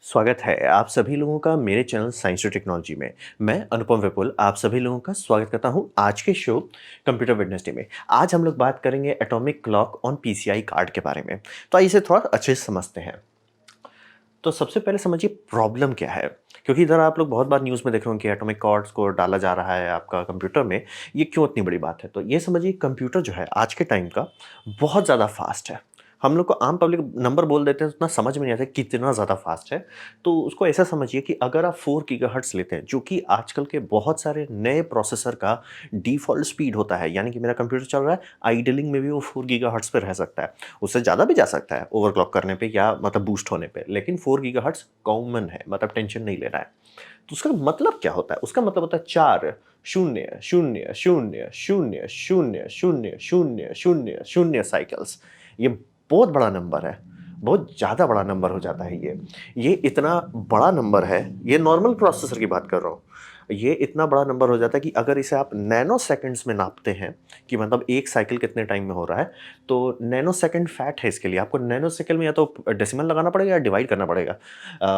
स्वागत है आप सभी लोगों का मेरे चैनल साइंस और टेक्नोलॉजी में। मैं अनुपम विपुल आप सभी लोगों का स्वागत करता हूं आज के शो कंप्यूटर वेडनेसडे में। आज हम लोग बात करेंगे atomic clock on PCI card के बारे में। तो आइए इसे थोड़ा अच्छे से समझते हैं। तो सबसे पहले समझिए प्रॉब्लम क्या है, क्योंकि इधर आप लोग बहुत बार न्यूज़ में देख रहे होंगे कि एटॉमिक कॉर्ड्स को डाला जा रहा है आपका कंप्यूटर में। ये क्यों इतनी बड़ी बात है? तो ये समझिए कंप्यूटर जो है आज के टाइम का बहुत ज़्यादा फास्ट है। हम लोग को आम पब्लिक नंबर बोल देते हैं तो उतना समझ में नहीं आता कितना ज़्यादा फास्ट है। तो उसको ऐसा समझिए कि अगर आप 4 गीगाहर्ट्ज़ लेते हैं, जो कि आजकल के बहुत सारे नए प्रोसेसर का डिफ़ॉल्ट स्पीड होता है, यानी कि मेरा कंप्यूटर चल रहा है, आइडलिंग में भी वो 4 गीगाहर्ट्ज़ पे रह सकता है। उससे ज़्यादा भी जा सकता है ओवरक्लॉक करने पे या मतलब बूस्ट होने पे, लेकिन 4 गीगाहर्ट्ज़ कॉमन है, मतलब टेंशन नहीं लेना है। तो उसका मतलब क्या होता है? उसका मतलब होता है 4 0 0 0 0 0 0 0 0 0 साइकिल्स। ये बहुत बड़ा नंबर है, बहुत ज़्यादा बड़ा नंबर हो जाता है ये। ये इतना बड़ा नंबर है, ये नॉर्मल प्रोसेसर की बात कर रहा हूँ। ये इतना बड़ा नंबर हो जाता है कि अगर इसे आप नैनो सेकंड्स में नापते हैं कि मतलब 1 साइकिल कितने टाइम में हो रहा है, तो नैनो सेकंड फैट है इसके लिए। आपको नैनो सेकंड में या तो डेसिमल लगाना पड़ेगा या डिवाइड करना पड़ेगा।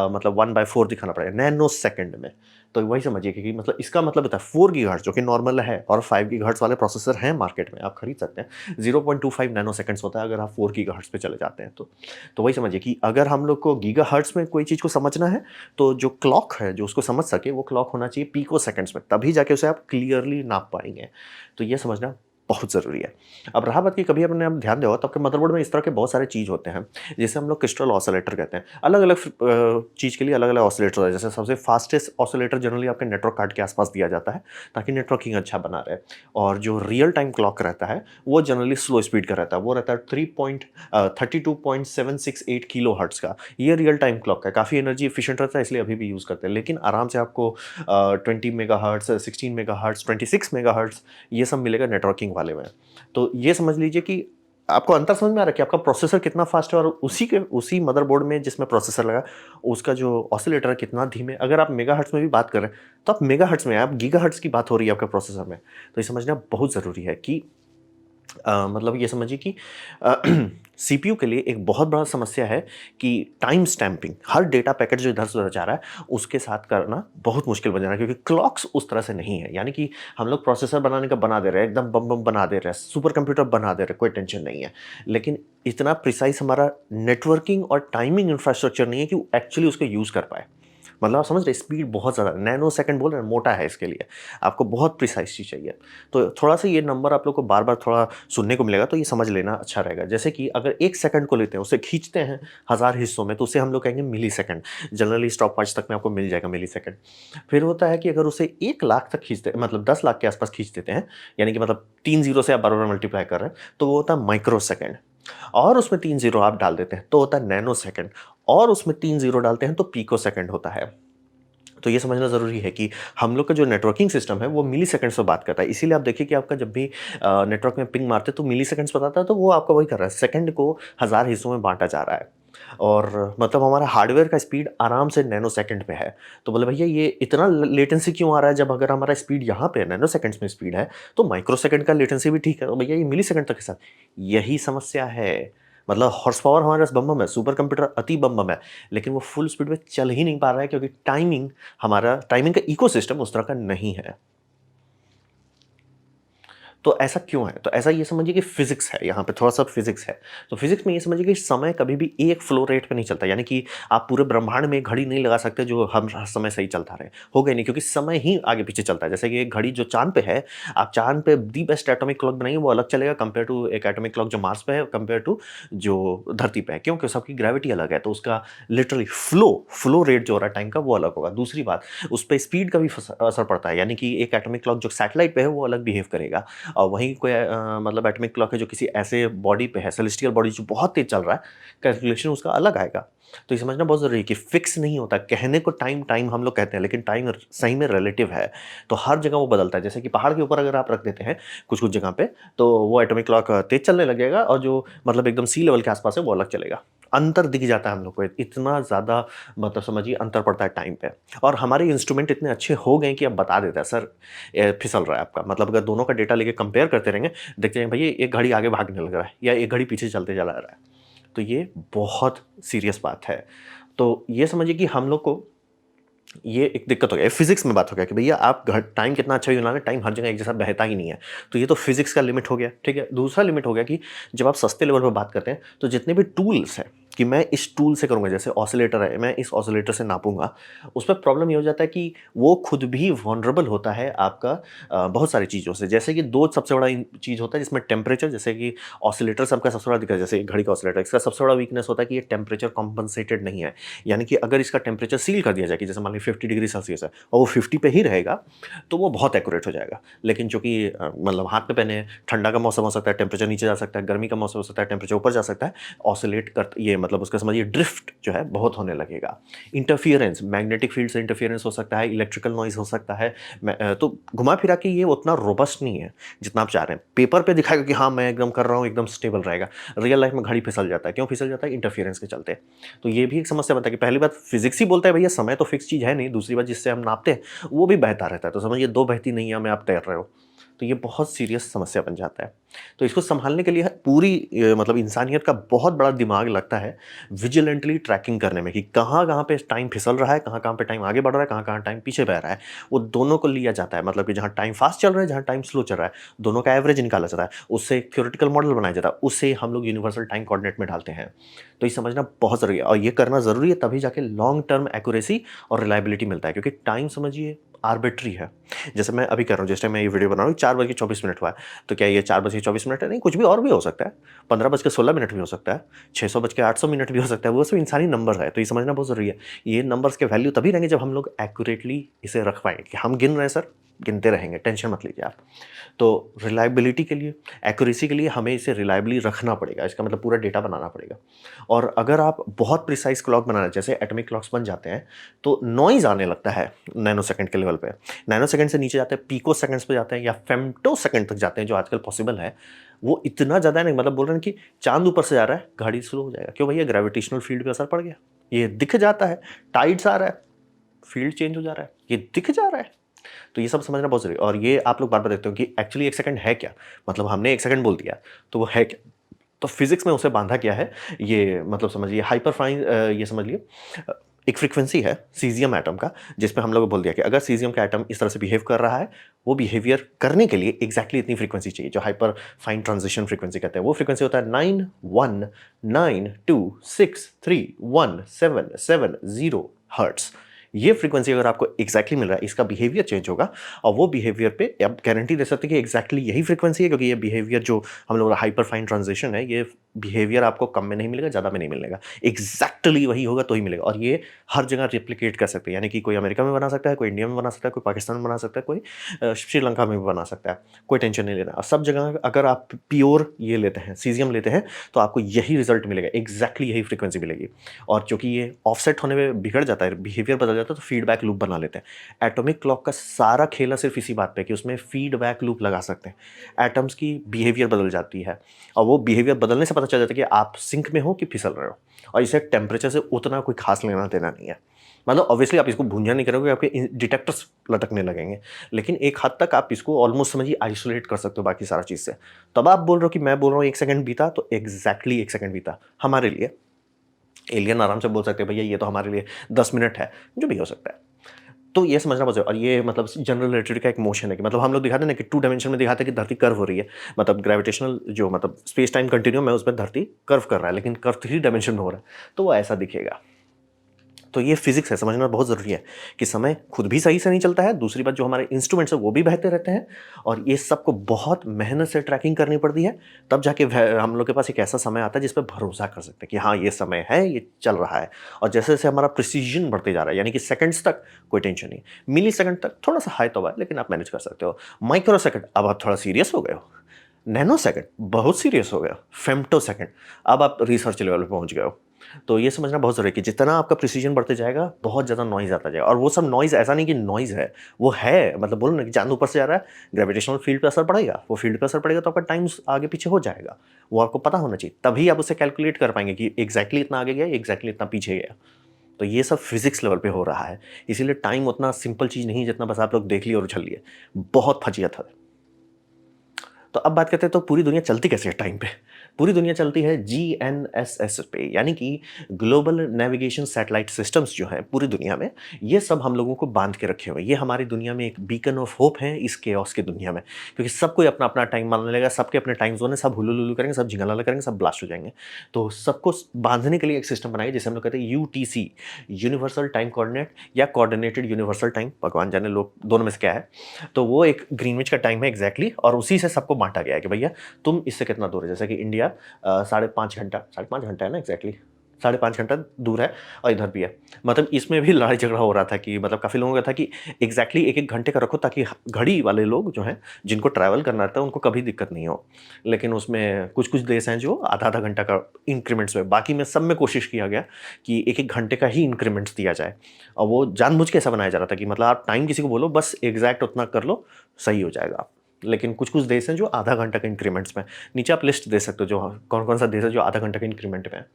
मतलब 1/4 दिखाना पड़ेगा नैनो सेकंड में। तो वही समझिए कि मतलब इसका मतलब होता है 4 गीगाहर्ट्ज़ जो कि नॉर्मल है, और 5 गीगाहर्ट्ज़ वाले प्रोसेसर हैं मार्केट में, आप खरीद सकते हैं। 0.25 नैनो सेकंड्स होता है अगर आप 4 गीगाहर्ट्ज़ पे चले जाते हैं तो। तो वही समझिए कि अगर हम लोग को गीगाहर्ट्ज़ में कोई चीज़ को समझना है, तो जो क्लॉक है जो उसको समझ सके, वो क्लॉक होना चाहिए पिको सेकंड्स में, तभी जाके उसे आप क्लियरली नाप पाएँगे। तो ये समझना बहुत ज़रूरी है। अब रहा बात कि कभी आपने आप ध्यान दिया होगा तो आपके मदरबोर्ड में इस तरह के बहुत सारे चीज़ होते हैं, जिसे हम लोग क्रिस्टल ऑसिलेटर कहते हैं। अलग-अलग चीज़ के लिए अलग-अलग ऑसिलेटर होता है। जैसे सबसे फास्टेस्ट ऑसिलेटर जनरली आपके नेटवर्क कार्ड के आसपास दिया जाता है, ताकि नेटवर्किंग अच्छा बना रहे। और जो रियल टाइम क्लॉक रहता है, वो जनरली स्लो स्पीड का रहता है। वो रहता है 32.768 किलोहर्ट्ज़ का। ये रियल टाइम क्लॉक है, काफ़ी एनर्जी एफिशिएंट रहता है, इसलिए अभी भी यूज़ करते हैं। लेकिन आराम से आपको 20 मेगाहर्ट्ज़, 16 मेगाहर्ट्ज़, 26 मेगाहर्ट्ज़ ये सब मिलेगा नेटवर्किंग वाले में। तो ये समझ लीजिए कि आपको अंतर समझ में आ रहा है कि आपका प्रोसेसर कितना फास्ट है, और उसी मदरबोर्ड में जिसमें प्रोसेसर लगा, उसका जो ऑसिलेटर है कितना धीमे। अगर आप मेगाहर्ट्ज़ में भी बात कर रहे हैं, तो आप मेगाहर्ट्ज़ में, आप गीगाहर्ट्ज़ की बात हो रही है आपके प्रोसेसर में। तो ये समझना बहुत ज़रूरी है कि मतलब ये समझिए कि अ, सीपीयू के लिए एक बहुत बड़ा समस्या है कि टाइम स्टैम्पिंग, हर डेटा पैकेट जो इधर से उधर जा रहा है, उसके साथ करना बहुत मुश्किल बन जा रहा है, क्योंकि क्लॉक्स उस तरह से नहीं है। यानी कि हम लोग प्रोसेसर बनाने का बना दे रहे हैं, एकदम बम-बम बना दे रहे हैं, सुपर कंप्यूटर बना दे रहे हैं, कोई टेंशन नहीं है। लेकिन इतना प्रिसाइज़ हमारा नेटवर्किंग और टाइमिंग इंफ्रास्ट्रक्चर नहीं है कि एक्चुअली उसको यूज़ कर पाए। मतलब आप समझ रहे हैं, स्पीड बहुत ज़्यादा, नैनो सेकंड बोल रहे हैं, मोटा है इसके लिए। आपको बहुत प्रिसाइज़ चीज़ चाहिए। तो थोड़ा-सा ये नंबर आप लोग को बार-बार थोड़ा सुनने को मिलेगा, तो ये समझ लेना अच्छा रहेगा। जैसे कि अगर 1 सेकंड को लेते हैं, उसे खींचते हैं 1000 हिस्सों में, तो उसे हम लोग कहेंगे मिलीसेकंड। जनरली स्टॉपवॉच तक में आपको मिल जाएगा मिलीसेकंड। फिर होता है कि अगर उसे 1 लाख तक खींचते हैं, मतलब 10 लाख के आस-पास खींच देते हैं, यानी कि मतलब 3 ज़ीरो से आप बार-बार मल्टीप्लाई कर रहे हैं, तो वो होता है माइक्रोसेकंड। और उसमें 3 ज़ीरो आप डाल देते हैं, तो होता है नैनोसेकंड। और उसमें 3 ज़ीरो डालते हैं, तो पिकोसेकंड होता है। तो ये समझना ज़रूरी है कि हम लोग का जो नेटवर्किंग सिस्टम है, वो मिलीसेकंड्स में बात करता है। इसीलिए आप देखिए कि आपका जब भी नेटवर्क में पिंग मारते हैं, तो मिलीसेकंड्स बताता है, तो वो आपका वही कर रहा है, सेकंड को 1000 हिस्सों में बाँटा जा रहा है। और मतलब हमारा हार्डवेयर का स्पीड आराम से नैनो सेकंड पे है। तो बोले भैया ये इतना ल लेटेंसी क्यों आ रहा है, जब अगर हमारा स्पीड यहाँ पे नैनो सेकंड्स में स्पीड है, तो माइक्रोसेकंड का लेटेंसी भी ठीक है, तो भैया ये मिलीसेकंड तक के साथ। यही समस्या है। मतलब हॉर्स पावर हमारे पास बम-बम है, सुपर कंप्यूटर अति बम-बम है, लेकिन वो फुल स्पीड में चल ही नहीं पा रहा है, क्योंकि टाइमिंग का इकोसिस्टम उस तरह का नहीं है। तो ऐसा क्यों है? तो ऐसा ये समझिए कि फिज़िक्स है, यहाँ पे थोड़ा-सा फिज़िक्स है। तो फिज़िक्स में ये समझिए कि समय कभी भी एक फ्लो रेट पे नहीं चलता, यानी कि आप पूरे ब्रह्मांड में घड़ी नहीं लगा सकते जो हर समय सही चलता रहे। होगा ही नहीं, क्योंकि समय ही आगे-पीछे चलता है। जैसे कि एक घड़ी जो चाँद पे है, आप चाँद पे दी बेस्ट एटॉमिक क्लॉक बनाइए, वो अलग चलेगा कंपेयर टू एक एटॉमिक क्लॉक जो मार्स पे है, कंपेयर टू जो धरती पे है। क्यों? क्योंकि सबकी ग्रेविटी अलग है, तो उसका लिटरली फ्लो रेट जो हो रहा है टाइम का, वो अलग होगा। दूसरी बात, उसपे स्पीड का भी असर पड़ता है, यानी कि एक एटॉमिक क्लॉक जो सैटेलाइट पे है, वो अलग बिहेव करेगा। और वहीं कोई मतलब एटॉमिक क्लॉक है जो किसी ऐसे बॉडी पे है, सेलेस्टियल बॉडी जो बहुत तेज़ चल रहा है, कैलकुलेशन उसका अलग आएगा। तो ये समझना बहुत ज़रूरी है कि फिक्स नहीं होता। कहने को टाइम टाइम हम लोग कहते हैं, लेकिन टाइम सही में रिलेटिव है। तो हर जगह वो बदलता है। जैसे कि पहाड़ के ऊपर अगर आप रख देते हैं कुछ-कुछ जगह पे, तो वो एटॉमिक क्लॉक तेज़ चलने लगेगा, और जो मतलब एकदम सी लेवल के आस-पास है, वो अलग चलेगा। अंतर दिख जाता है हम लोग को, इतना ज़्यादा मतलब समझिए अंतर पड़ता है टाइम पे। और हमारे इंस्ट्रूमेंट इतने अच्छे हो गए हैं कि अब बता देता है, सर फिसल रहा है आपका। मतलब अगर दोनों का डेटा लेके कंपेयर करते रहेंगे, देखते हैं भैया एक घड़ी आगे भागने लग रहा है, या एक घड़ी पीछे चलते चला रहा है। तो ये बहुत सीरियस बात है। तो ये समझिए कि हम लोग को ये एक दिक्कत हो गया, फिजिक्स में बात हो गया कि भैया आप टाइम कितना अच्छा भी बना लें, टाइम हर जगह एक जैसा बहता ही नहीं है। तो ये तो फिजिक्स का लिमिट हो गया, ठीक है। दूसरा लिमिट हो गया कि जब आप सस्ते लेवल पर बात करते हैं तो जितने भी टूल्स हैं कि मैं इस टूल से करूंगा, जैसे ऑसिलेटर है, मैं इस ऑसिलेटर से नापूंगा, उस पर प्रॉब्लम ये हो जाता है कि वो खुद भी वनरेबल होता है आपका बहुत सारी चीज़ों से। जैसे कि दो सबसे बड़ा चीज़ होता है जिसमें टेम्परेचर, जैसे कि ऑसिलेटर से आपका सबसे बड़ा दिक्कत, जैसे घड़ी का ऑसिलेटर, इसका सबसे बड़ा वीकनेस होता है कि ये टेम्परेचर कॉम्पनसेटेड नहीं है। यानी कि अगर इसका टेम्परेचर सील कर दिया जाए कि जैसे मान लीजिए 50 डिग्री सेल्सियस है और वो 50 पे ही रहेगा, तो वो बहुत एक्यूरेट हो जाएगा। लेकिन चूंकि मतलब हाथ में पहने हैं, ठंडा का मौसम हो सकता है, टेम्परेचर नीचे जा सकता है, गर्मी का मौसम हो सकता है, टेम्परेचर ऊपर जा सकता है, ऑसिलेट कर ये मतलब उसका समझिए ड्रिफ्ट जो है बहुत होने लगेगा। इंटरफियरेंस, मैग्नेटिक फील्ड से इंटरफियरेंस हो सकता है, इलेक्ट्रिकल नॉइज हो सकता है। तो घुमा फिरा के ये उतना रोबस्ट नहीं है जितना आप चाह रहे हैं। पेपर पे दिखाएगा कि हाँ मैं एकदम कर रहा हूँ, एकदम स्टेबल रहेगा, रियल लाइफ में घड़ी फिसल जाता है। क्यों फिसल जाता है? इंटरफियरेंस के चलते। तो ये भी एक समस्या बनता है कि पहली बात फिजिक्स ही बोलता है भैया समय तो फिक्स चीज़ है नहीं, दूसरी बात जिससे हम नापते हैं वो भी बहता रहता है। तो समझिए दो बहती नैया में आप तैर रहे हो, तो ये बहुत सीरियस समस्या बन जाता है। तो इसको संभालने के लिए पूरी मतलब इंसानियत का बहुत बड़ा दिमाग लगता है विजिलेंटली ट्रैकिंग करने में कि कहाँ कहाँ पे टाइम फिसल रहा है, कहाँ कहाँ पे टाइम आगे बढ़ रहा है, कहाँ कहाँ टाइम पीछे बह रहा है। वो दोनों को लिया जाता है, मतलब कि जहाँ टाइम फास्ट चल रहा है, जहाँ टाइम स्लो चल रहा है, दोनों का एवरेज निकाला जाता है, उससे एक थ्योरेटिकल मॉडल बनाया जाता है, उससे हम लोग यूनिवर्सल टाइम कोऑर्डिनेट में डालते हैं। तो ये समझना बहुत ज़रूरी है और ये करना ज़रूरी है, तभी जाके लॉन्ग टर्म एक्यूरेसी और रिलायबिलिटी मिलता है। क्योंकि टाइम समझिए आर्बिट्री है। जैसे मैं अभी कर रहा हूँ, जिस टाइम मैं ये वीडियो बना रहा हूँ 4:24 हुआ है, तो क्या ये 4:24 है? नहीं, कुछ भी और भी हो सकता है, 15:16 भी हो सकता है, 600:08 भी हो सकता है। वो सब इंसानी नंबर है, तो ये समझना बहुत ज़रूरी है। ये नंबर्स के वैल्यू तभी रहेंगे जब हम लोग एक्यूरेटली इसे रख पाएंगे कि हम गिन रहे हैं सर, गिनते रहेंगे, टेंशन मत लीजिए आप। तो रिलायबिलिटी के लिए, एक्यूरेसी के लिए हमें इसे रिलायबली रखना पड़ेगा, इसका मतलब पूरा डेटा बनाना पड़ेगा। और अगर आप बहुत प्रिसाइज क्लॉक बनाना, जैसे एटॉमिक क्लॉक्स बन जाते हैं, तो नॉइज आने लगता है नैनो सेकंड के लेवल पे। नैनो सेकंड से नीचे जाते हैं, पिको सेकंड्स पे जाते हैं या फेम्टो सेकंड तक जाते हैं, जो आजकल पॉसिबल है। वो इतना ज़्यादा नहीं, मतलब बोल रहे हैं कि चांद ऊपर से जा रहा है, गाड़ी स्लो हो जाएगा। क्यों भैया? ग्रेविटेशनल फील्ड पे असर पड़ गया, ये दिख जाता है। टाइड्स आ रहा है, फील्ड चेंज हो जा रहा है, ये दिख जा रहा है। तो ये सब समझना बहुत जरूरी है। और ये आप लोग बार बार देखते हो कि एक्चुअली 1 सेकंड है क्या, मतलब हमने 1 सेकंड बोल दिया तो वो है क्या। तो फिजिक्स में उसे बांधा क्या है, ये मतलब समझिए हाइपर फाइन, ये समझ लिए एक फ्रीक्वेंसी है सीजियम एटम का, जिसमें हम लोग बोल दिया कि अगर सीजियम का एटम इस तरह से बिहेव कर रहा है, वो बिहेवियर करने के लिए एग्जैक्टली इतनी फ्रीक्वेंसी चाहिए, जो हाइपर फाइन ट्रांजिशन फ्रीक्वेंसी कहते हैं। वो फ्रीक्वेंसी होता है 9192631770 हर्ट्स। ये फ्रीक्वेंसी अगर आपको एग्जैक्टली मिल रहा है, इसका बिहेवियर चेंज होगा, और वो बिहेवियर पे आप गारंटी दे सकते हैं कि एग्जैक्टली यही फ्रीक्वेंसी है, क्योंकि ये बिहेवियर जो हम लोग हाइपर फाइन ट्रांजिशन है, ये बिहेवियर आपको कम में नहीं मिलेगा, ज़्यादा में नहीं मिलेगा, एग्जैक्टली वही होगा तो ही मिलेगा। और ये हर जगह रिप्लिकेट कर सकते हैं, यानी कि कोई अमेरिका में बना सकता है, कोई इंडिया में बना सकता है, कोई पाकिस्तान में बना सकता है, कोई श्रीलंका में भी बना सकता है। कोई टेंशन नहीं लेना। और सब जगह अगर आप प्योर ये लेते हैं, सीजियम लेते हैं, तो आपको यही रिजल्ट मिलेगा, एग्जैक्टली यही फ्रीक्वेंसी मिलेगी। और चूंकि ये ऑफसेट होने में बिगड़ जाता है, बिहेवियर बदल जाता है, तो फीडबैक लूप बना लेते हैं। एटॉमिक क्लॉक का सारा खेला सिर्फ इसी बात पे कि उसमें फीडबैक लूप लगा सकते हैं। एटम्स की बिहेवियर बदल जाती है, और वो बिहेवियर बदलने से पता चल जाता है कि आप सिंक में हो कि फिसल रहे हो। और इसे टेम्परेचर से उतना कोई खास लेना देना नहीं है। मतलब ऑब्वियसली आप इसको भूंजा नहीं करोगे, आपके डिटेक्टर्स लटकने लगेंगे, लेकिन एक हद तक आप इसको ऑलमोस्ट समझिए आइसोलेट कर सकते हो बाकी सारा चीज़ से। तब आप बोल रहे हो कि मैं बोल रहा हूँ 1 सेकंड बीता, तो एग्जैक्टली 1 सेकंड बीता हमारे लिए। एलियन आराम से बोल सकते हैं भैया ये तो हमारे लिए 10 मिनट है, जो भी हो सकता है। तो ये समझना बहुत जरूरी। और ये मतलब जनरल रिलेटिविटी का एक मोशन है कि मतलब हम लोग दिखाते हैं ना कि 2 डायमेंशन में दिखाते हैं कि धरती कर्व हो रही है, मतलब ग्रेविटेशनल जो मतलब स्पेस टाइम कंटिन्यूम है उसमें धरती कर्व कर रहा है, लेकिन कर्व 3 डायमेंशन में हो रहा है, तो वो ऐसा दिखेगा। तो ये फिजिक्स है, समझना बहुत ज़रूरी है कि समय खुद भी सही से नहीं चलता है, दूसरी बात जो हमारे इंस्ट्रूमेंट्स है वो भी बहते रहते हैं, और ये सबको बहुत मेहनत से ट्रैकिंग करनी पड़ती है। तब जाके हम लोग के पास एक ऐसा समय आता है जिस पर भरोसा कर सकते हैं कि हाँ ये समय है, ये चल रहा है। और जैसे जैसे हमारा प्रिसीजन बढ़ते जा रहा है, यानी कि सेकंड्स तक कोई टेंशन नहीं, मिली सेकंड तक थोड़ा सा हाई तो है, लेकिन आप मैनेज कर सकते हो। माइक्रो सेकंड अब आप थोड़ा सीरियस हो गए हो, नैनो सेकंड बहुत सीरियस हो गया, फेम्टो सेकंड अब आप रिसर्च लेवल पे पहुंच गए हो। तो ये समझना बहुत ज़रूरी है कि जितना आपका प्रिसीजन बढ़ते जाएगा, बहुत ज़्यादा नॉइज़ आता जाएगा। और वो सब नॉइज़ ऐसा नहीं कि नॉइज़ है, वो है, मतलब बोलो ना कि चांद ऊपर से जा रहा है, ग्रेविटेशनल फील्ड पे असर पड़ेगा, वो फील्ड पे असर पड़ेगा तो आपका टाइम आगे पीछे हो जाएगा। वो आपको पता होना चाहिए, तभी आप उसे कैलकुलेट कर पाएंगे कि एग्जैक्टली इतना आगे गया, एग्जैक्टली इतना पीछे गया। तो ये सब फिजिक्स लेवल पे हो रहा है, इसीलिए टाइम उतना सिंपल चीज़ नहीं जितना बस आप लोग देख लिए और उछल लिए, बहुत फजीयत है। तो अब बात करते हैं तो पूरी दुनिया चलती कैसे है टाइम पे। पूरी दुनिया चलती है जीएनएसएस पे, यानी कि ग्लोबल नेविगेशन सैटेलाइट सिस्टम्स जो हैं पूरी दुनिया में, ये सब हम लोगों को बांध के रखे हुए हैं। ये हमारी दुनिया में एक बीकन ऑफ होप है इस केओस की दुनिया में, क्योंकि सब कोई अपना अपना टाइम मानने लगेगा, सबके अपने टाइम जोन है, सब हुलू लुलू करेंगे, सब झिंगाला करेंगे, सब ब्लास्ट हो जाएंगे। तो सबको बांधने के लिए एक सिस्टम बनाया जिसे हम लोग कहते हैं यूटीसी, यूनिवर्सल टाइम कोऑर्डिनेट या कोऑर्डिनेटेड यूनिवर्सल टाइम, भगवान जाने लोग दोनों में से क्या है। तो वो एक ग्रीनविच का टाइम है एग्जैक्टली, और उसी से सबको बांटा गया है कि भैया तुम इससे कितना दूर है। जैसे कि इंडिया 5.5 घंटा है ना, एग्जैक्टली 5.5 घंटा दूर है, और इधर भी है। मतलब इसमें भी लड़ाई झगड़ा हो रहा था कि मतलब काफ़ी लोगों का था कि एग्जैक्टली एक एक घंटे का रखो, ताकि घड़ी वाले लोग जो हैं जिनको ट्रैवल करना रहता है उनको कभी दिक्कत नहीं हो। लेकिन उसमें कुछ कुछ देश हैं जो आधा आधा घंटा का इंक्रीमेंट्स में, बाकी में सब में कोशिश किया गया कि एक एक घंटे का ही इंक्रीमेंट्स दिया जाए। और वो जानबूझ के ऐसा बनाया जा रहा था कि मतलब आप टाइम किसी को बोलो बस एग्जैक्ट उतना कर लो, सही हो जाएगा। लेकिन कुछ कुछ देश हैं जो आधा घंटा के इंक्रीमेंट्स में, नीचे आप लिस्ट दे सकते हो जो कौन कौन सा देश है जो आधा घंटा के इंक्रीमेंट में है।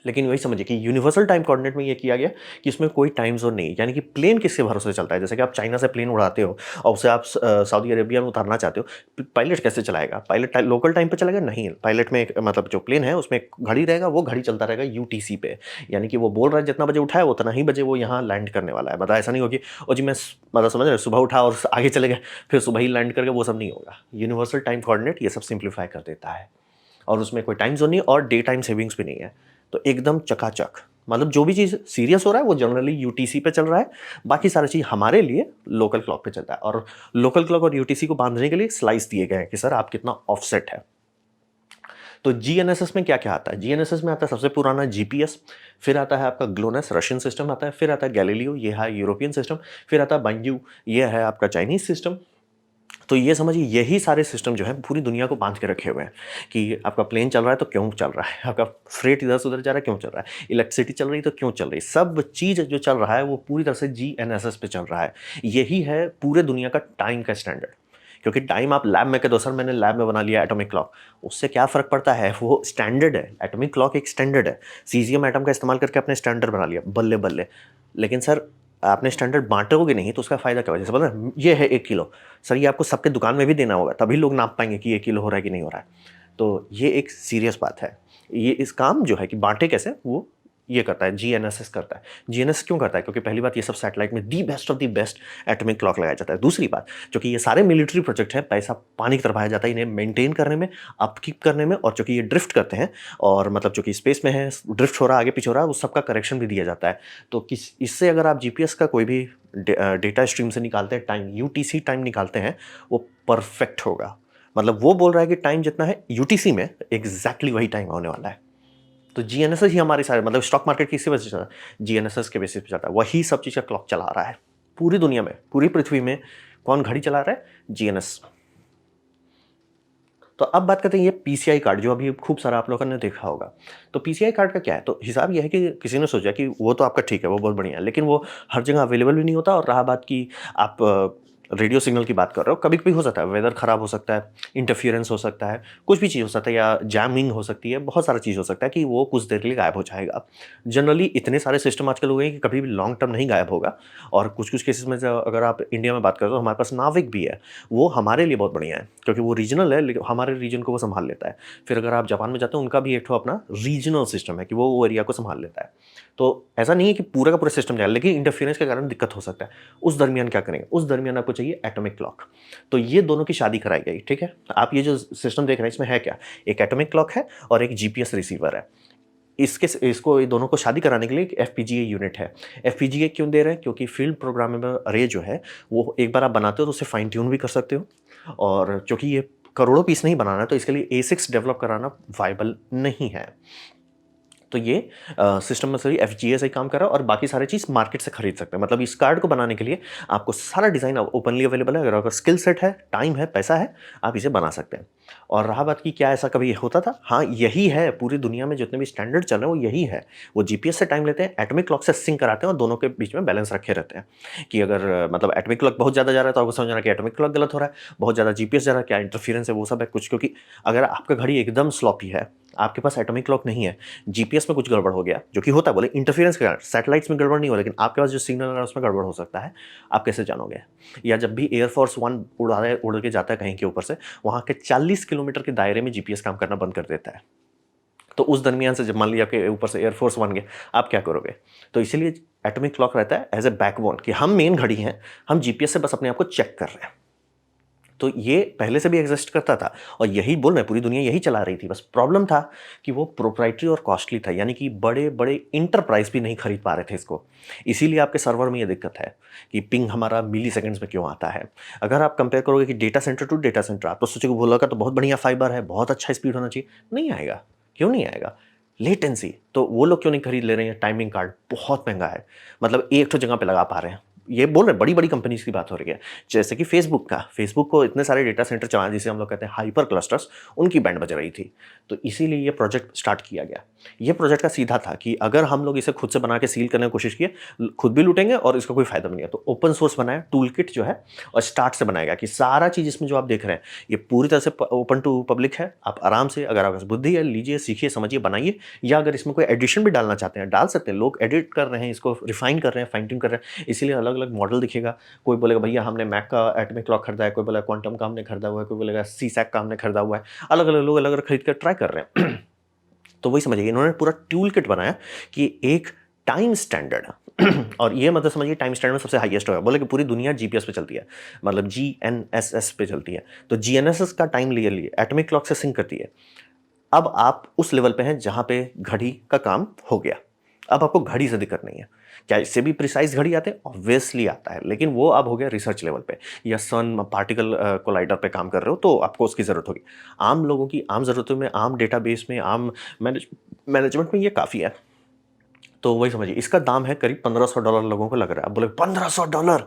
लेकिन वही समझिए कि यूनिवर्सल टाइम कोऑर्डिनेट में ये किया गया कि इसमें कोई टाइम जोन नहीं, यानी कि प्लेन किसके भरोसे चलता है। जैसे कि आप चाइना से प्लेन उड़ाते हो और उसे आप सऊदी अरेबिया में उतारना चाहते हो, पायलट कैसे चलाएगा? पायलट लोकल टाइम पे चलेगा? नहीं, पायलट में एक मतलब जो प्लेन है उसमें एक घड़ी रहेगा, वो घड़ी चलता रहेगा यूटीसी पे, यानी कि वो बोल रहा है जितना बजे उठाए उतना ही बजे वो यहाँ लैंड करने वाला है। मतलब ऐसा नहीं होगी और जी मैं मतलब समझ रहे सुबह उठा और आगे चले गए फिर सुबह ही लैंड करके, वो सब नहीं होगा। यूनिवर्सल टाइम कोऑर्डिनेट ये सब सिंप्लीफाई कर देता है, और उसमें कोई टाइम जोन नहीं और डे टाइम सेविंग्स भी नहीं है। तो एकदम चकाचक, मतलब जो भी चीज़ सीरियस हो रहा है वो जनरली यूटीसी पे चल रहा है, बाकी सारी चीज़ हमारे लिए लोकल क्लॉक पे चलता है। और लोकल क्लॉक और यूटीसी को बांधने के लिए स्लाइस दिए गए हैं कि सर आप कितना ऑफसेट है। तो जीएनएसएस में क्या क्या आता है? जीएनएसएस में आता है सबसे पुराना जीपीएस, फिर आता है आपका ग्लोनस रशियन सिस्टम आता है, फिर आता है गैलीलियो ये है यूरोपियन सिस्टम, फिर आता है बांग्यू ये है आपका चाइनीज सिस्टम। तो ये समझिए यही सारे सिस्टम जो है पूरी दुनिया को बांध के रखे हुए हैं कि आपका प्लेन चल रहा है तो क्यों चल रहा है, आपका फ्रेट इधर से उधर जा रहा है क्यों चल रहा है, इलेक्ट्रिसिटी चल रही है तो क्यों चल रही है। सब चीज़ जो चल रहा है वो पूरी तरह से जीएनएसएस पे चल रहा है। यही है पूरे दुनिया का टाइम का स्टैंडर्ड। क्योंकि टाइम आप लैब में कह दो सर मैंने लैब में बना लिया एटॉमिक क्लॉक, उससे क्या फ़र्क पड़ता है, वो स्टैंडर्ड है। एटॉमिक क्लॉक एक स्टैंडर्ड है, सीजियम एटम का इस्तेमाल करके आपने स्टैंडर्ड बना लिया, बल्ले बल्ले। लेकिन सर आपने स्टैंडर्ड बांटोगे नहीं तो उसका फ़ायदा क्या होगा? जैसे बोला ये है 1 किलो, सर ये आपको सबके दुकान में भी देना होगा, तभी लोग नाप पाएंगे कि 1 किलो हो रहा है कि नहीं हो रहा है। तो ये एक सीरियस बात है। ये इस काम जो है कि बांटे कैसे, वो ये करता है, जीएनएसएस करता है। जीएनएस क्यों करता है? क्योंकि पहली बात ये सब सैटेलाइट में the best of the best atomic clock लगाया जाता है। दूसरी बात, क्योंकि ये सारे मिलिट्री प्रोजेक्ट हैं, पैसा पानी की तरफ आया जाता है इन्हें मेंटेन करने में, अपकीप करने में, और चूंकि ये ड्रिफ्ट करते हैं और मतलब चूंकि स्पेस में है, ड्रिफ्ट हो रहा है आगे पीछे हो रहा है, उस सबका करेक्शन भी दिया जाता है। तो किस इससे अगर आप जीपीएस का कोई भी डेटा स्ट्रीम से निकालते हैं टाइम, यूटीसी टाइम निकालते हैं, वो परफेक्ट होगा। मतलब वो बोल रहा है कि टाइम जितना है यूटीसी में एग्जैक्टली वही टाइम होने वाला है। तो जीएनएसएस ही हमारे सारे मतलब स्टॉक मार्केट किसकी वजह से चलता है? जीएनएसएस के बेसिस पे चलता है। वही सब चीज़ का क्लॉक चला रहा है पूरी दुनिया में, पूरी पृथ्वी में। कौन घड़ी चला रहा है? जीएनएस। तो अब बात करते हैं ये पीसीआई कार्ड जो अभी खूब सारा आप लोगों ने देखा होगा। तो पीसीआई कार्ड का क्या है? तो हिसाब ये है कि किसी ने सोचा कि वो तो आपका ठीक है, वो बहुत बढ़िया है, लेकिन वो हर जगह अवेलेबल भी नहीं होता। और रहा बात कि आप रेडियो सिग्नल की बात कर रहे हो, कभी कभी हो सकता है वेदर खराब हो सकता है, इंटरफियरेंस हो सकता है, कुछ भी चीज़ हो सकता है, या जैमिंग हो सकती है, बहुत सारा चीज़ हो सकता है कि वो कुछ देर के लिए गायब हो जाएगा। जनरली इतने सारे सिस्टम आजकल हो गए हैं कि कभी भी लॉन्ग टर्म नहीं गायब होगा। और कुछ कुछ केसेस में अगर आप इंडिया में बात करें तो हमारे पास नाविक भी है, वो हमारे लिए बहुत बढ़िया है क्योंकि वो रीजनल है, लेकिन हमारे रीजन को वो संभाल लेता है। फिर अगर आप जापान में जाते हैं, उनका भी एक ठो अपना रीजनल सिस्टम है कि वो एरिया को संभाल लेता है। तो ऐसा नहीं है कि पूरा का पूरा सिस्टम जाएगा, लेकिन इंटरफेरेंस के कारण दिक्कत हो सकता है। उस दरमियान क्या करेंगे? उस दरमियान आपको चाहिए एटॉमिक क्लॉक। तो ये दोनों की शादी कराई गई, ठीक है। आप ये जो सिस्टम देख रहे हैं इसमें है क्या? एक एटॉमिक क्लॉक है और एक जीपीएस रिसीवर है। इसको ये दोनों को शादी कराने के लिए एक एफपीजीए यूनिट है। एफपीजीए क्यों दे रहे हैं? क्योंकि फील्ड प्रोग्रामेबल अरे जो है वो एक बार आप बनाते हो तो उसे फाइन ट्यून भी कर सकते हो, और क्योंकि ये करोड़ों पीस नहीं बनाना है तो इसके लिए एसिक्स डेवलप कराना वायबल नहीं है। तो ये सिस्टम में सही एफजीए से ही काम कर रहा है, और बाकी सारी चीज़ मार्केट से खरीद सकते हैं। मतलब इस कार्ड को बनाने के लिए आपको सारा डिज़ाइन ओपनली अवेलेबल है। अगर स्किल सेट है, टाइम है, पैसा है, आप इसे बना सकते हैं। और रहा बात की क्या ऐसा कभी होता था? हाँ, यही है पूरी दुनिया में जितने भी स्टैंडर्ड चल रहे हैं वो यही है। वो जीपीएस से टाइम लेते हैं, एटॉमिक क्लॉक से सिंक कराते हैं और दोनों के बीच में बैलेंस रखे रहते हैं कि अगर मतलब एटॉमिक क्लॉक बहुत ज़्यादा जा रहा है तो आपको समझना है कि एटॉमिक क्लॉक गलत हो रहा है, बहुत ज़्यादा जीपीएस जा रहा है क्या इंटरफियरेंस है वो सब है कुछ। क्योंकि अगर आपका घड़ी एकदम स्लॉपी है आपके पास एटॉमिक क्लॉक नहीं है, जीपीएस में कुछ गड़बड़ हो गया, जो कि होता है, बोले इंटरफेरेंस के कारण, सैटेलाइट्स में गड़बड़ नहीं हो, लेकिन आपके पास जो सिग्नल आ रहा है उसमें गड़बड़ हो सकता है, आप कैसे जानोगे? या जब भी एयरफोर्स वन उड़ के जाता है कहीं के ऊपर से, वहाँ के 40 किलोमीटर के दायरे में जीपीएस काम करना बंद कर देता है। तो उस दरमियान से जब मान लिया आपके ऊपर से एयरफोर्स वन गए, आप क्या करोगे? तो इसीलिए एटॉमिक क्लॉक रहता है एज ए बैकबोन, कि हम मेन घड़ी हैं, हम जीपीएस से बस अपने आप को चेक कर रहे हैं। तो ये पहले से भी एग्जिस्ट करता था और यही बोल रहे हैं, पूरी दुनिया यही चला रही थी। बस प्रॉब्लम था कि वो प्रोप्राइटरी और कॉस्टली था, यानी कि बड़े बड़े इंटरप्राइज भी नहीं खरीद पा रहे थे इसको। इसीलिए आपके सर्वर में ये दिक्कत है कि पिंग हमारा मिली सेकेंड्स में क्यों आता है। अगर आप कंपेयर करोगे कि data centre to data centre, आप तो सोचोगे बोला का तो बहुत बढ़िया फाइबर है, बहुत अच्छा स्पीड होना चाहिए, नहीं आएगा। क्यों नहीं आएगा? लेटेंसी। तो वो लोग क्यों नहीं खरीद ले रहे हैं? टाइमिंग कार्ड बहुत महंगा है, मतलब एक तो जगह पे लगा पा रहे हैं। ये बोल रहे हैं बड़ी बड़ी कंपनीज की बात हो रही है, जैसे कि फेसबुक को इतने सारे डेटा सेंटर चलाने, जिसे हम लोग कहते हैं हाइपर क्लस्टर्स, उनकी बैंड बज रही थी। तो इसीलिए ये प्रोजेक्ट स्टार्ट किया गया। ये प्रोजेक्ट का सीधा था कि अगर हम लोग इसे खुद से बना के सील करने की कोशिश किए, खुद भी लूटेंगे और इसका कोई फायदा भी नहीं है। तो ओपन सोर्स बनाया, टूल किट जो है, और स्टार्ट से बनाया गया कि सारा चीज़ इसमें जो आप देख रहे हैं ये पूरी तरह से ओपन टू पब्लिक है। आप आराम से, अगर आपके पास बुद्धि है, लीजिए, सीखिए, समझिए, बनाइए, या अगर इसमें कोई एडिशन भी डालना चाहते हैं डाल सकते हैं। लोग एडिट कर रहे हैं, इसको रिफाइन कर रहे हैं, फाइन ट्यून कर रहे हैं, इसीलिए अलग अलग मॉडल दिखेगा। कोई बोलेगा भैया हमने मैक का एटॉमिक क्लॉक खरीदा है, कोई बोलेगा क्वांटम का हमने खरीदा हुआ है, कोई बोलेगा सीसैक का हमने खरीदा हुआ है। अलग अलग लोग अलग अलग खरीद कर ट्राई कर रहे हैं। तो वही समझिए, इन्होंने पूरा टूल किट बनाया कि एक टाइम स्टैंडर्ड और ये मतलब समझिए टाइम स्टैंडर्ड में सबसे हाईएस्ट होगा। बोले कि पूरी दुनिया जीपीएस पे चलती है, मतलब जीएनएसएस पे चलती है। तो जीएनएसएस का टाइम ले लिए एटॉमिक क्लॉक से सिंक करती है। अब आप उस लेवल पे हैं जहां पे घड़ी का काम हो गया। अब आपको घड़ी से दिक्कत नहीं है। क्या इससे भी प्रिसाइज घड़ी आते हैं? ऑब्वियसली आता है, लेकिन वो अब हो गया रिसर्च लेवल पे, या सन पार्टिकल कोलाइडर पे काम कर रहे हो तो आपको उसकी ज़रूरत होगी। आम लोगों की आम ज़रूरतों में, आम डेटाबेस में, आम मैनेजमेंट में ये काफ़ी है। तो वही समझिए, इसका दाम है करीब $1500 लोगों को लग रहा है। अब बोले $1500,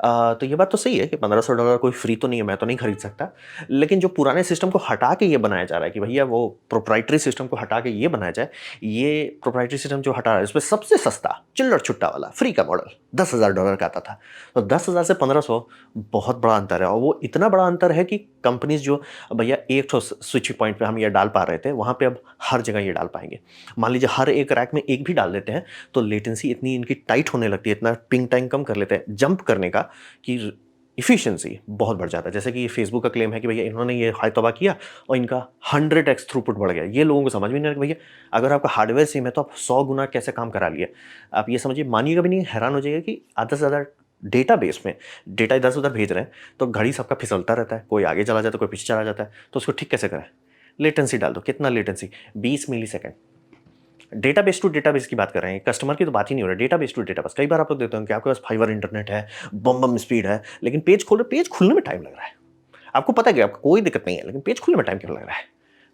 तो ये बात तो सही है कि $1500 कोई फ्री तो नहीं है, मैं तो नहीं खरीद सकता। लेकिन जो पुराने सिस्टम को हटा के ये बनाया जा रहा है कि भैया वो प्रोप्राइटरी सिस्टम को हटा के ये बनाया जाए, ये प्रोप्राइटरी सिस्टम जो हटा रहा है उसमें सबसे सस्ता चिल्लर छुट्टा वाला फ्री का मॉडल $10,000 का आता था। तो 10,000 से 1500 बहुत बड़ा अंतर है, और वो इतना बड़ा अंतर है कि कंपनीज जो भैया एक तो स्विच पॉइंट पे हम ये डाल पा रहे थे, वहाँ पे अब हर जगह ये डाल पाएंगे। मान लीजिए हर एक रैक में एक भी डाल देते हैं तो लेटेंसी इतनी इनकी टाइट होने लगती है, इतना पिंग टाइम कम कर लेते हैं जंप करने का, कि इफिशिएंसी बहुत बढ़ जाता है। जैसे कि फेसबुक का क्लेम है कि भैया इन्होंने ये हाई तबाह किया और इनका 100x थ्रूपुट बढ़ गया। ये लोगों को समझ में नहीं आ रहा कि भैया अगर आपका हार्डवेयर सेम है तो आप 100 गुना कैसे काम करा लिए। आप ये समझिए, मानिएगा भी नहीं, हैरान हो जाइएगा कि आधा से ज़्यादा डेटाबेस में डेटा इधर से उधर भेज रहे हैं तो घड़ी सबका फिसलता रहता है, कोई आगे चला जाता है, कोई पीछे चला जाता है। तो उसको ठीक कैसे करें? लेटेंसी डाल दो। कितना latency? 20 millisecond. Database to database की बात कर रहे हैं, कस्टमर की तो बात ही नहीं हो रही, डेटाबेस टू डेटाबेस। कई बार आप लोग देखते हो कि आपके पास फाइबर इंटरनेट है, बम बम स्पीड है, लेकिन पेज खुलने में टाइम लग रहा है। आपको पता है कि आपको कोई दिक्कत नहीं है, लेकिन पेज खुलने में टाइम क्यों लग रहा है?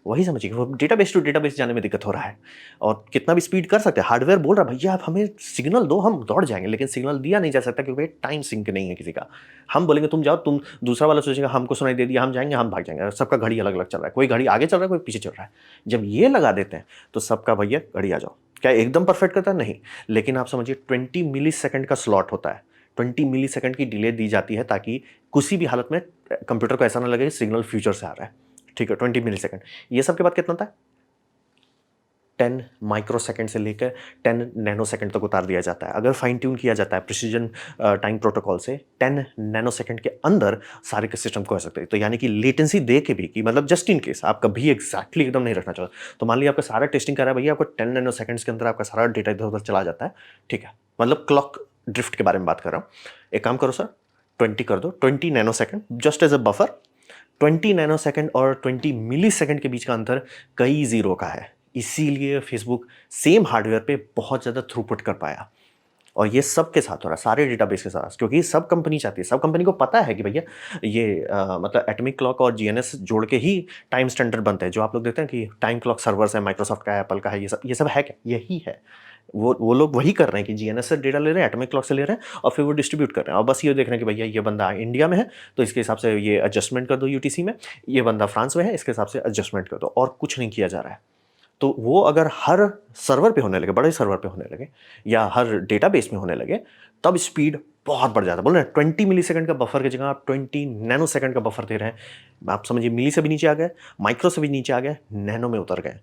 वही समझिए कि वो डेटाबेस टू डेटाबेस जाने में दिक्कत हो रहा है। और कितना भी स्पीड कर सकते हैं, हार्डवेयर बोल रहा है भैया आप हमें सिग्नल दो, हम दौड़ जाएंगे, लेकिन सिग्नल दिया नहीं जा सकता क्योंकि टाइम सिंक नहीं है किसी का। हम बोलेंगे तुम जाओ, तुम दूसरा वाला सोचेगा हमको सुनाई दे दिया, हम जाएंगे, हम भाग जाएंगे। सबका घड़ी अलग अलग चल रहा है, कोई घड़ी आगे चल रहा है, कोई पीछे चल रहा है। जब ये लगा देते हैं तो सबका भैया घड़ी आ जाओ। क्या एकदम परफेक्ट करता है? नहीं, लेकिन आप समझिए 20 मिली सेकेंड का स्लॉट होता है। 20 मिली सेकेंड की डिले दी जाती है ताकि किसी भी हालत में कंप्यूटर को ऐसा ना लगे कि सिग्नल फ्यूचर से आ रहा है। ठीक है, 20 मिली सेकेंड। ये सब के बाद कितना था? 10 माइक्रो सेकेंड से लेकर 10 नैनो सेकेंड तक उतार दिया जाता है। अगर फाइन ट्यून किया जाता है प्रिसीजन टाइम प्रोटोकॉल से, 10 नैनो सेकेंड के अंदर सारे के सिस्टम को हो सकते हैं। तो यानी कि लेटेंसी दे के भी, कि मतलब जस्ट इन केस आप कभी एग्जैक्टली एकदम नहीं रखना चाहते, तो मान लिया आपका सारा टेस्टिंग कर रहा है भैया, आपको 10 नैनो सेकेंड्स के अंदर आपका सारा डेटा इधर उधर चला जाता है। ठीक है, मतलब क्लॉक ड्रिफ्ट के बारे में बात कर रहा हूँ। एक काम करो सर, 20 कर दो, 20 nanosecond just as a buffer. 20 nanosecond और 20 मिली सेकेंड के बीच का अंतर कई जीरो का है, इसीलिए फेसबुक सेम हार्डवेयर पे बहुत ज़्यादा थ्रूपुट कर पाया। और ये सब के साथ हो रहा है, सारे डेटाबेस के साथ, क्योंकि सब कंपनी चाहती है, सब कंपनी को पता है कि भैया ये मतलब एटॉमिक क्लॉक और जीएनएस जोड़ के ही टाइम स्टैंडर्ड बनते हैं। जो आप लोग देखते हैं कि टाइम क्लॉक सर्वर्स है, माइक्रोसॉफ्ट का है, एप्पल का है, ये सब है क्या? यही है। वो लोग वही कर रहे हैं कि जीएनएस से डेटा ले रहे हैं, एटॉमिक क्लॉक से ले रहे हैं, और फिर वो डिस्ट्रीब्यूट कर रहे हैं। और बस ये देख रहे हैं कि भैया ये बंदा इंडिया में है तो इसके हिसाब से ये एडजस्टमेंट कर दो यूटीसी में, ये बंदा फ्रांस में है इसके हिसाब से एडजस्टमेंट कर दो, और कुछ नहीं किया जा रहा है। तो वो अगर हर सर्वर पे होने लगे, बड़े सर्वर पे होने लगे, या हर डेटाबेस में होने लगे, तब स्पीड बहुत बढ़ जाता है। बोल रहे हैं 20 मिलीसेकंड का बफर की जगह आप 20 नैनो सेकंड का बफर दे रहे हैं। आप समझिए मिली से भी नीचे आ गए, माइक्रो से भी नीचे आ गए, नैनो में उतर गए।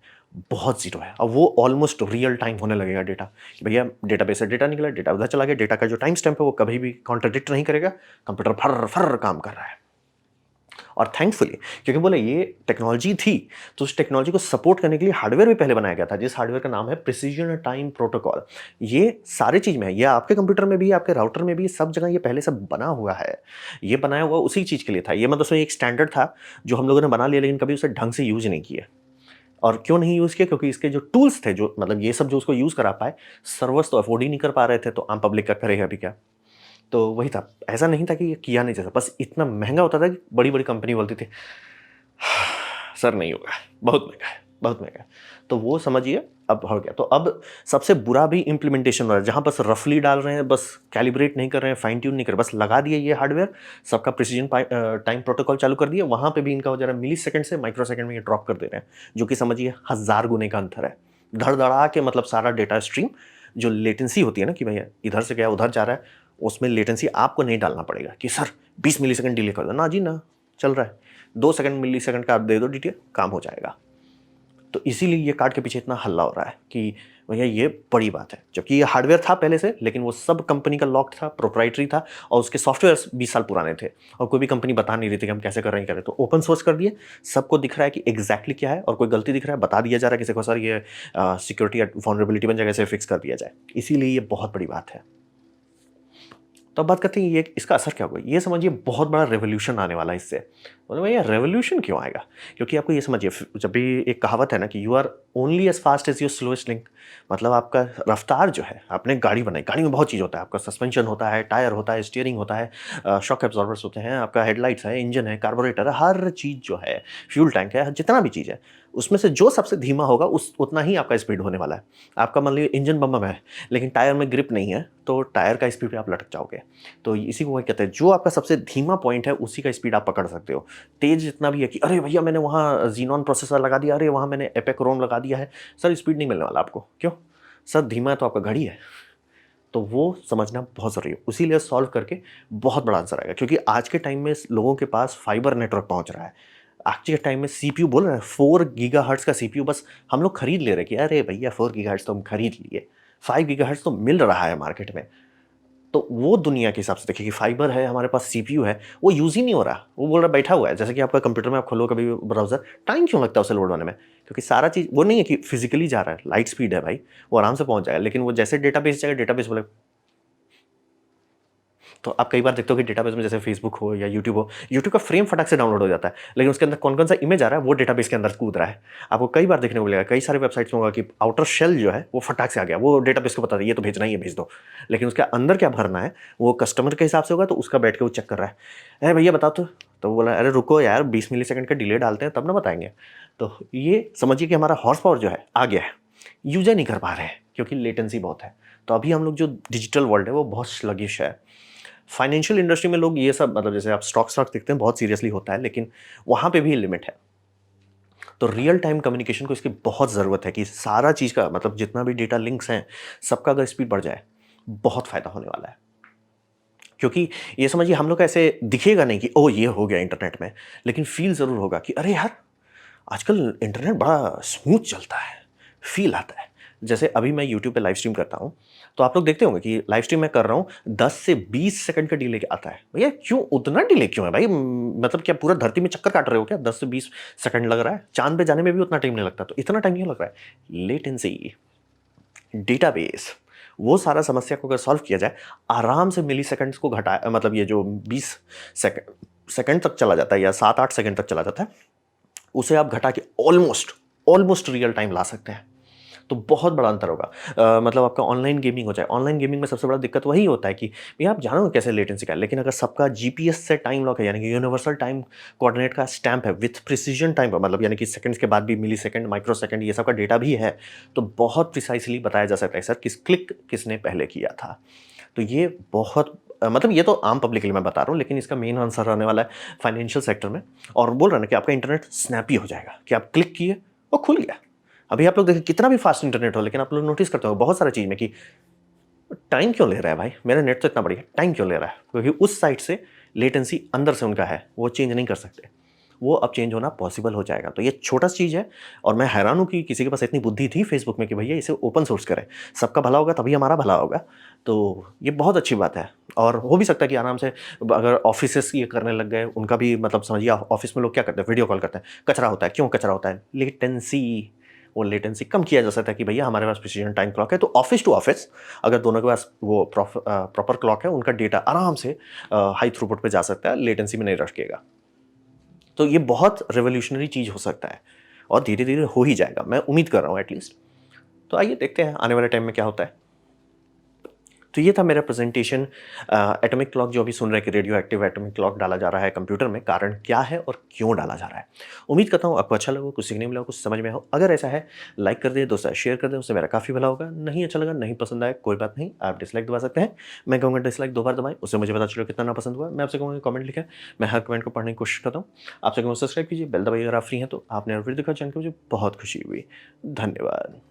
बहुत ज़ीरो है। अब वो ऑलमोस्ट रियल टाइम होने लगेगा डेटा, कि भैया डेटाबेस से डेटा निकला, डेटा उधर चला गया, डेटा का जो टाइम स्टैम्प है वो कभी भी कॉन्ट्रडिक्ट नहीं करेगा, कंप्यूटर फर फर काम कर रहा है। और थैंकफुली, क्योंकि बोले ये टेक्नोलॉजी थी, तो उस टेक्नोलॉजी को सपोर्ट करने के लिए हार्डवेयर भी पहले बनाया गया था, जिस हार्डवेयर का नाम है प्रिसीजन टाइम प्रोटोकॉल। ये सारे चीज़ में है, ये आपके कंप्यूटर में भी, आपके राउटर में भी, सब जगह ये पहले से बना हुआ है। ये बनाया हुआ उसी चीज़ के लिए था। ये मतलब उसमें एक स्टैंडर्ड था जो हम लोगों ने बना लिया, लेकिन कभी उसे ढंग से यूज नहीं किया। और क्यों नहीं यूज़ किया? क्योंकि इसके जो टूल्स थे, जो मतलब ये सब जो उसको यूज़ करा पाए, सर्वर्स तो अफोर्ड ही नहीं कर पा रहे थे, तो आम पब्लिक का करेगा भी क्या? तो वही था। ऐसा नहीं था कि ये किया नहीं जा सकता, बस इतना महँगा होता था कि बड़ी-बड़ी कंपनी बोलती थी, "सर नहीं होगा, बहुत महँगा है, बहुत महँगा है।" तो वो समझिए अब हो गया। तो अब सबसे बुरा भी इम्प्लीमेंटेशन हो रहा है, जहाँ बस रफली डाल रहे हैं, बस कैलिब्रेट नहीं कर रहे हैं, फाइन ट्यून नहीं कर रहे, बस लगा दिए ये हार्डवेयर, सबका प्रिसिजन टाइम प्रोटोकॉल चालू कर दिया, वहाँ पे भी इनका हो जा रहा है मिलीसेकंड से माइक्रोसेकंड में ये ड्रॉप कर दे रहे हैं, जो कि समझिए 1000 गुने का अंतर है। धड़-धड़ा के मतलब सारा डेटा स्ट्रीम, जो लेटेंसी होती है ना कि भैया इधर से गया उधर जा रहा है, उसमें लेटेंसी आपको नहीं डालना पड़ेगा कि सर 20 मिलीसेकंड डिले कर दो। ना जी ना, चल रहा है। 2 सेकंड मिलीसेकंड का आप दे दो डिटेल, काम हो जाएगा। तो इसीलिए ये कार्ड के पीछे इतना हल्ला हो रहा है कि भैया ये बड़ी बात है। जबकि ये हार्डवेयर था पहले से, लेकिन वो सब कंपनी का लॉक था, प्रोप्राइटरी था, और उसके सॉफ्टवेयर 20 साल पुराने थे, और कोई भी कंपनी बता नहीं रही थी कि हम कैसे कर रहे हैं, तो ओपन सोर्स कर दिए, सबको दिख रहा है कि एग्जैक्टली क्या है, और कोई गलती दिख रहा है बता दिया जा रहा है किसी को, सर ये सिक्योरिटी वनरेबिलिटी बन जाएगा, इसे फिक्स कर दिया जाए। इसीलिए ये बहुत बड़ी बात है। तो अब बात करते हैं ये इसका असर क्या होगा। ये समझिए बहुत बड़ा रेवोल्यूशन आने वाला है इससे। बोले भैया रेवोल्यूशन क्यों आएगा? क्योंकि आपको ये समझिए, जब भी एक कहावत है ना कि you are only as fast as your slowest link, मतलब आपका रफ्तार जो है, आपने गाड़ी बनाई, गाड़ी में बहुत चीज़ होता है, आपका सस्पेंशन होता है, टायर होता है, स्टीयरिंग होता है, शॉक एब्जॉर्बर्स होते हैं, आपका हेडलाइट्स है, इंजन है, कार्बोरेटर है, हर चीज़ जो है, फ्यूल टैंक है, जितना भी चीज़ है, उसमें से जो सबसे धीमा होगा उस उतना ही आपका स्पीड होने वाला है। आपका मान लीजिए इंजन बम बम है, लेकिन टायर में ग्रिप नहीं है, तो टायर का स्पीड पे आप लटक जाओगे। तो इसी को कहते हैं, जो आपका सबसे धीमा पॉइंट है उसी का स्पीड आप पकड़ सकते हो। तेज जितना भी है कि अरे भैया मैंने वहाँ ज़ीनॉन प्रोसेसर लगा दिया, अरे वहाँ मैंने एपेक रोम लगा दिया है, सर स्पीड नहीं मिलने वाला आपको। क्यों? सर धीमा है तो आपका घड़ी है। तो वो समझना बहुत ज़रूरी है। उसीलिए सॉल्व करके बहुत बड़ा आंसर आएगा, क्योंकि आज के टाइम में लोगों के पास फाइबर नेटवर्क पहुँच रहा है। आज के टाइम में सीपीयू बोल रहे हैं, 4 गीगाहर्ट्ज़ का सीपीयू बस हम लोग खरीद ले रहे हैं कि अरे भैया 4 गीगाहर्ट्ज़ तो हम खरीद लिए, 5 गीगाहर्ट्ज़ तो मिल रहा है मार्केट में। तो वो दुनिया के हिसाब से देखिए कि फाइबर है, हमारे पास सीपीयू है, वो यूज़ ही नहीं हो रहा। वो बोल रहा है बैठा हुआ है। जैसे कि आपका कंप्यूटर में आप खोलो कभी ब्राउज़र, टाइम क्यों लगता है उसे लोड होने में? क्योंकि सारा चीज़ वो नहीं है कि फिज़िकली जा रहा है, लाइट स्पीड है भाई, वो आराम से पहुँच जाएगा। लेकिन वो जैसे डेटाबेस जाएगा, डेटाबेस बोले, तो आप कई बार देखते हो कि डेटाबेस में जैसे फेसबुक हो या यूट्यूब हो, यूट्यूब का फ्रेम फटाक से डाउनलोड हो जाता है, लेकिन उसके अंदर कौन-कौन सा इमेज आ रहा है, वो डेटाबेस के अंदर कूद रहा है। आपको कई बार देखने को मिलेगा, कई सारे वेबसाइट्स में होगा कि आउटर शेल जो है, वो फटाक से आ गया, वो डेटाबेस को बता दिया, ये तो भेजना ही है, भेज दो। लेकिन उसके अंदर क्या भरना है, वो कस्टमर के हिसाब से होगा, तो उसका बैठ के वो चेक कर रहा है। "अरे भैया बताओ तो वो बोला, "अरे रुको यार, 20 मिलीसेकंड का डिले डालते हैं, तब ना बताएँगे।" तो ये समझिए कि हमारा हॉर्स पावर जो है, आ गया है। यूज़ ही नहीं कर पा रहे हैं, क्योंकि लेटेंसी बहुत है। तो अभी हम लोग जो डिजिटल वर्ल्ड है, वो बहुत स्लगिश है। फाइनेंशियल इंडस्ट्री में लोग ये सब मतलब जैसे आप स्टॉक देखते हैं, बहुत सीरियसली होता है, लेकिन वहाँ पे भी लिमिट है। तो रियल टाइम कम्युनिकेशन को इसकी बहुत ज़रूरत है कि सारा चीज़ का मतलब जितना भी डेटा लिंक्स हैं, सबका अगर स्पीड बढ़ जाए, बहुत फ़ायदा होने वाला है। क्योंकि ये समझिए हम लोग को ऐसे दिखेगा नहीं कि ओह! ये हो गया इंटरनेट में, लेकिन फ़ील ज़रूर होगा कि अरे यार! आजकल इंटरनेट बड़ा स्मूथ चलता है, फ़ील आता है। जैसे अभी मैं यूट्यूब पे लाइव स्ट्रीम करता हूँ, तो आप लोग देखते होंगे कि लाइव स्ट्रीम मैं कर रहा हूँ, 10 से 20 सेकंड का डिले आता है। भैया क्यों उतना डिले क्यों है भाई? मतलब क्या पूरा धरती में चक्कर काट रहे हो क्या? 10 से 20 सेकंड लग रहा है? चाँद पे जाने में भी उतना टाइम नहीं लगता, तो इतना टाइम क्यों लग रहा है? लेटेंसी, डेटाबेस, वो सारा समस्या को अगर सॉल्व किया जाए, आराम से मिलीसेकंड्स को मतलब ये जो 20 सेकंड तक चला जाता है या 7-8 सेकंड तक चला जाता है, उसे आप घटा के ऑलमोस्ट ऑलमोस्ट रियल टाइम ला सकते हैं। तो बहुत बड़ा अंतर होगा। मतलब आपका ऑनलाइन गेमिंग हो जाए, ऑनलाइन गेमिंग में सबसे बड़ा दिक्कत वही होता है कि भैया आप जानो कैसे लेटेंसी का है, लेकिन अगर सबका जीपीएस से टाइम लॉक है, यानी कि यूनिवर्सल टाइम कोऑर्डिनेट का स्टैम्प है विथ प्रिसिजन टाइम, मतलब यानी कि सेकंड्स के बाद भी मिलीसेकंड, माइक्रोसेकंड, ये सब का डेटा भी है, तो बहुत प्रिसाइजली बताया जा सकता है सर किस क्लिक किसने पहले किया था। तो ये बहुत मतलब ये तो आम पब्लिक के लिए मैं बता रहा हूँ, लेकिन इसका मेन आंसर आने वाला है फाइनेंशियल सेक्टर में। और बोल रहा है ना कि आपका इंटरनेट स्नैपी हो जाएगा कि आप क्लिक किए, वो खुल गया। अभी आप लोग देखिए कितना भी फास्ट इंटरनेट हो, लेकिन आप लोग नोटिस करते हो बहुत सारी चीज़ में कि टाइम क्यों ले रहा है भाई? मेरा नेट तो इतना बढ़िया है, टाइम क्यों ले रहा है? क्योंकि उस साइड से लेटेंसी अंदर से उनका है, वो चेंज नहीं कर सकते। वो अब चेंज होना पॉसिबल हो जाएगा। तो ये छोटा-सा चीज़ है और मैं हैरान हूँ कि किसी के पास इतनी बुद्धि थी फेसबुक में कि भैया इसे ओपन सोर्स करें। सबका भला होगा तभी हमारा भला होगा। तो ये बहुत अच्छी बात है और हो भी सकता है कि आराम से अगर ऑफ़िसेस ये करने लग गए, उनका भी मतलब समझिए ऑफ़िस में लोग क्या करते हैं, वीडियो कॉल करते हैं। कचरा होता है, क्यों कचरा होता है? लेटेंसी। वो लेटेंसी कम किया जा सकता है कि भैया हमारे पास प्रिसिजन टाइम क्लॉक है, तो ऑफ़िस टू ऑफ़िस अगर दोनों के पास वो प्रॉपर क्लॉक है, उनका डेटा आराम से हाई थ्रूपुट पे जा सकता है, लेटेंसी में नहीं रखेगा। तो ये बहुत रिवॉल्यूशनरी चीज़ हो सकता है और धीरे-धीरे हो ही जाएगा। मैं उम्मीद कर रहा हूँ एटलीस्ट। तो आइए देखते हैं आने वाले टाइम में क्या होता है। तो ये था मेरा प्रेजेंटेशन एटॉमिक क्लॉक जो अभी सुन रहे हैं कि रेडियो एक्टिव एटॉमिक क्लॉक डाला जा रहा है कंप्यूटर में, कारण क्या है और क्यों डाला जा रहा है। उम्मीद करता हूँ आपको अच्छा लगा, कुछ सीखने मिला हो, कुछ समझ में हो। अगर ऐसा है लाइक कर दें, दोस्तों शेयर कर दें, उससे मेरा काफ़ी भला होगा। नहीं अच्छा लगा, नहीं पसंद आया, कोई बात नहीं, आप डिसलाइक दबा सकते हैं। मैं कहूँगा डिसलाइक 2 बार दबाएँ, उससे मुझे पता चलेगा कितना नापसंद हुआ। मैं आपसे कहूँगा कमेंट लिखें, मैं हर कमेंट को पढ़ने की कोशिश करता हूँ। आपसे कहूँगा सब्सक्राइब कीजिए, बेल दबाइए अगर आप फ्री हैं तो। आपने वीडियो देखा जान के मुझे बहुत खुशी हुई। धन्यवाद।